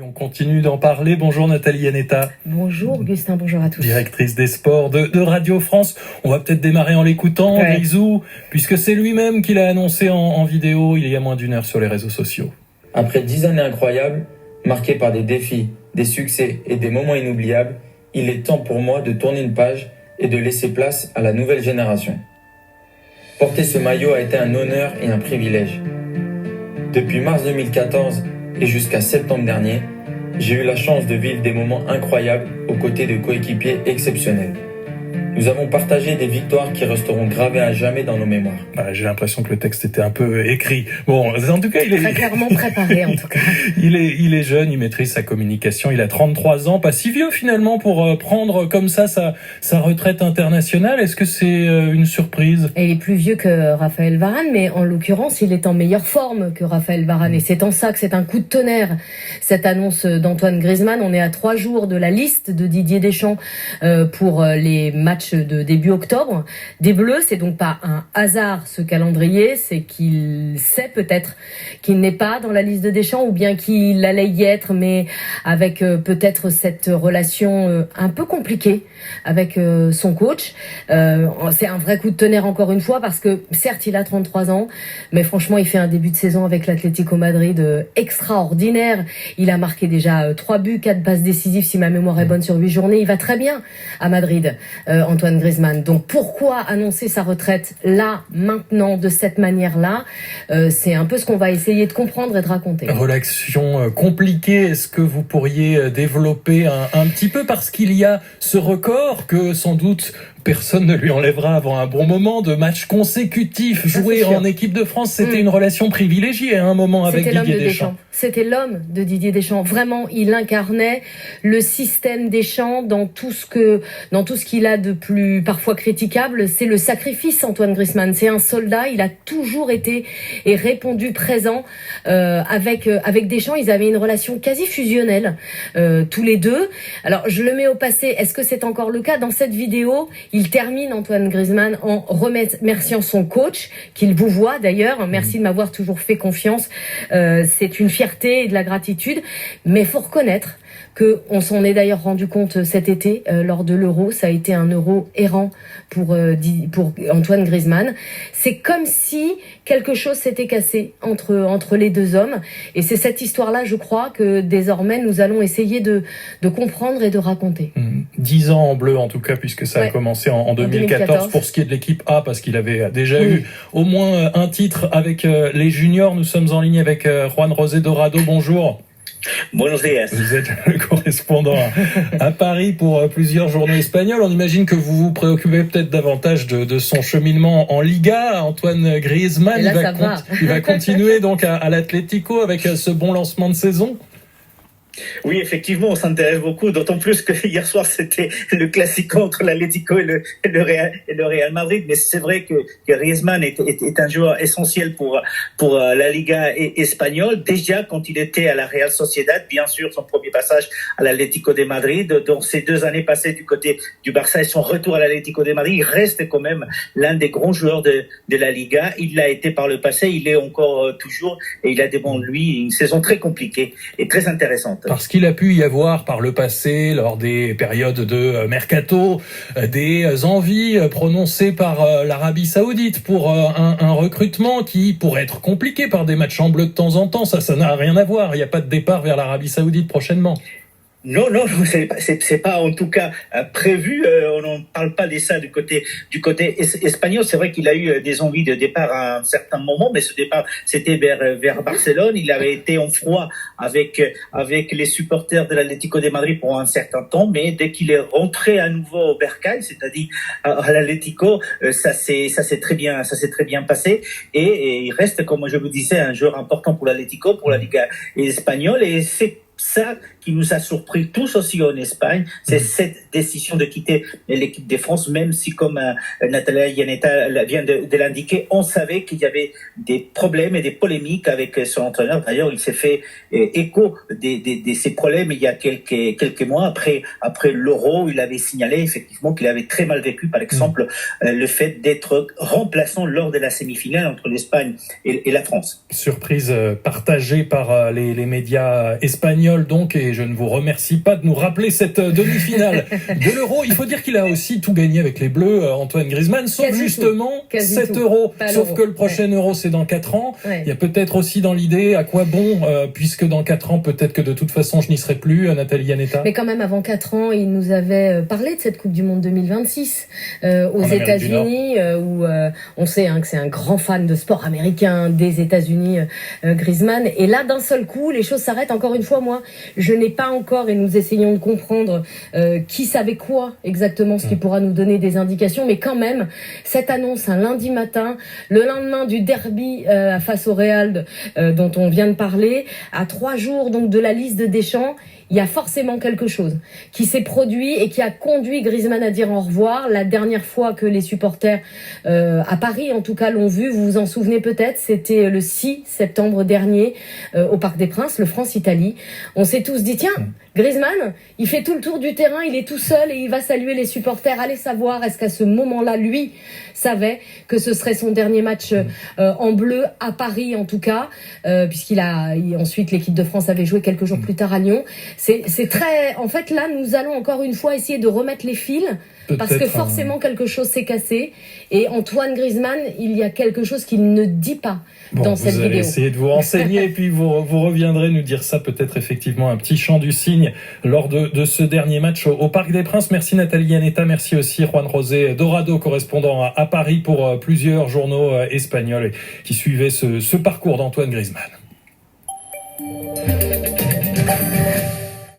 On continue d'en parler. Bonjour Nathalie Yanetta. Bonjour Augustin, bonjour à tous. Directrice des sports de Radio France. On va peut-être démarrer en l'écoutant, Grisou, puisque c'est lui-même qui l'a annoncé en vidéo il y a moins d'une heure sur les réseaux sociaux. Après 10 années incroyables, marquées par des défis, des succès et des moments inoubliables, il est temps pour moi de tourner une page et de laisser place à la nouvelle génération. Porter ce maillot a été un honneur et un privilège. Depuis mars 2014 et jusqu'à septembre dernier, j'ai eu la chance de vivre des moments incroyables aux côtés de coéquipiers exceptionnels. Nous avons partagé des victoires qui resteront gravées à jamais dans nos mémoires. J'ai l'impression que le texte était un peu écrit. Bon, en tout cas, il est très clairement préparé en tout cas. Il est jeune, il maîtrise sa communication, il a 33 ans, pas si vieux finalement pour prendre comme ça sa retraite internationale. Est-ce que c'est une surprise ? Il est plus vieux que Raphaël Varane, mais en l'occurrence, il est en meilleure forme que Raphaël Varane. Et c'est en ça que c'est un coup de tonnerre, cette annonce d'Antoine Griezmann. On est à 3 jours de la liste de Didier Deschamps pour les matchs de début octobre des Bleus. C'est donc pas un hasard ce calendrier, c'est qu'il sait peut-être qu'il n'est pas dans la liste de Deschamps ou bien qu'il allait y être, mais avec peut-être cette relation un peu compliquée avec son coach. C'est un vrai coup de tonnerre encore une fois parce que certes il a 33 ans, mais franchement il fait un début de saison avec l'Atlético Madrid extraordinaire. Il a marqué déjà 3 buts, 4 passes décisives si ma mémoire est bonne sur 8 journées. Il va très bien à Madrid. Antoine Griezmann. Donc pourquoi annoncer sa retraite là, maintenant, de cette manière-là ? C'est un peu ce qu'on va essayer de comprendre et de raconter. Relation compliquée, est-ce que vous pourriez développer un petit peu, parce qu'il y a ce record que sans doute personne ne lui enlèvera avant un bon moment, de matchs consécutifs joués en équipe de France. C'était une relation privilégiée à un moment avec Didier Deschamps. C'était l'homme de Didier Deschamps. Vraiment, il incarnait le système Deschamps dans tout ce qu'il a de plus parfois critiquable. C'est le sacrifice, Antoine Griezmann. C'est un soldat. Il a toujours été et répondu présent avec Deschamps. Ils avaient une relation quasi fusionnelle tous les deux. Alors, je le mets au passé. Est-ce que c'est encore le cas ? Dans cette vidéo, il termine, Antoine Griezmann, en remerciant son coach, qu'il vous voit d'ailleurs. Merci de m'avoir toujours fait confiance. C'est une fierté et de la gratitude. Mais faut reconnaître que on s'en est d'ailleurs rendu compte cet été lors de l'Euro. Ça a été un Euro errant pour Antoine Griezmann. C'est comme si quelque chose s'était cassé entre les deux hommes. Et c'est cette histoire-là, je crois, que désormais nous allons essayer de comprendre et de raconter. 10 ans en bleu en tout cas, puisque ça a commencé en 2014 pour ce qui est de l'équipe A, parce qu'il avait déjà eu au moins un titre avec les juniors. Nous sommes en ligne avec Juan José Dorado. Bonjour. Buenos días. Vous êtes le correspondant à Paris pour plusieurs journées espagnoles. On imagine que vous vous préoccupez peut-être davantage de son cheminement en Liga. Antoine Griezmann, il va continuer donc à l'Atlético avec ce bon lancement de saison. Oui, effectivement, on s'intéresse beaucoup, d'autant plus que hier soir, c'était le classico entre l'Atlético et le Real Madrid. Mais c'est vrai que Griezmann est un joueur essentiel pour la Liga espagnole. Déjà, quand il était à la Real Sociedad, bien sûr, son premier passage à l'Atlético de Madrid, dans ses 2 années passées du côté du Barça et son retour à l'Atlético de Madrid, il reste quand même l'un des grands joueurs de la Liga. Il l'a été par le passé, il est encore toujours, et il a devant lui une saison très compliquée et très intéressante. Parce qu'il a pu y avoir par le passé, lors des périodes de mercato, des envies prononcées par l'Arabie Saoudite pour un recrutement qui pourrait être compliqué par des matchs en bleu de temps en temps. Ça n'a rien à voir. Il n'y a pas de départ vers l'Arabie Saoudite prochainement. Non, c'est pas en tout cas prévu. On n'en parle pas de ça du côté espagnol. C'est vrai qu'il a eu des envies de départ à un certain moment, mais ce départ c'était vers Barcelone. Il avait été en froid avec les supporters de l'Atlético de Madrid pour un certain temps, mais dès qu'il est rentré à nouveau au Bercail, c'est-à-dire à l'Atlético, ça s'est très bien passé, et il reste, comme je vous disais, un joueur important pour l'Atlético, pour la Liga espagnole, et c'est ça qui nous a surpris tous aussi en Espagne, c'est cette décision de quitter l'équipe de France, même si, comme Nathalie Yanetta vient de l'indiquer, on savait qu'il y avait des problèmes et des polémiques avec son entraîneur. D'ailleurs, il s'est fait écho de ces problèmes il y a quelques mois. Après l'Euro, il avait signalé effectivement qu'il avait très mal vécu, par exemple, le fait d'être remplaçant lors de la semi-finale entre l'Espagne et la France. Surprise partagée par les médias espagnols. Espagnols donc, et je ne vous remercie pas de nous rappeler cette demi-finale de l'Euro. Il faut dire qu'il a aussi tout gagné avec les Bleus, Antoine Griezmann, sauf Quasi justement cet Euro. Sauf que le prochain Euro, c'est dans 4 ans. Il y a peut-être aussi dans l'idée, à quoi bon, puisque dans 4 ans, peut-être que de toute façon, je n'y serai plus, Nathalie Yanetta. Mais quand même, avant 4 ans, il nous avait parlé de cette Coupe du Monde 2026 aux États-Unis, où on sait que c'est un grand fan de sport américain, des États-Unis, Griezmann. Et là, d'un seul coup, les choses s'arrêtent. Encore une fois, moi, je n'ai pas encore, et nous essayons de comprendre qui savait quoi exactement, ce qui pourra nous donner des indications. Mais quand même, cette annonce un lundi matin, le lendemain du derby face au Real dont on vient de parler, à 3 jours donc de la liste de Deschamps, il y a forcément quelque chose qui s'est produit et qui a conduit Griezmann à dire au revoir. La dernière fois que les supporters à Paris, en tout cas, l'ont vu, vous vous en souvenez peut-être, c'était le 6 septembre dernier au Parc des Princes, le France-Italie. On s'est tous dit, tiens, Griezmann, il fait tout le tour du terrain, il est tout seul et il va saluer les supporters. Allez savoir, est-ce qu'à ce moment-là, lui savait que ce serait son dernier match en bleu à Paris, en tout cas, ensuite l'équipe de France avait joué quelques jours plus tard à Lyon. C'est très, en fait, là, nous allons encore une fois essayer de remettre les fils. Parce que forcément quelque chose s'est cassé et Antoine Griezmann, il y a quelque chose qu'il ne dit pas dans cette vidéo. Vous allez essayer de vous renseigner et puis vous reviendrez nous dire ça, peut-être effectivement un petit chant du cygne lors de ce dernier match au Parc des Princes. Merci Nathalie Yanetta, merci aussi Juan José Dorado, correspondant à Paris pour plusieurs journaux espagnols qui suivaient ce parcours d'Antoine Griezmann.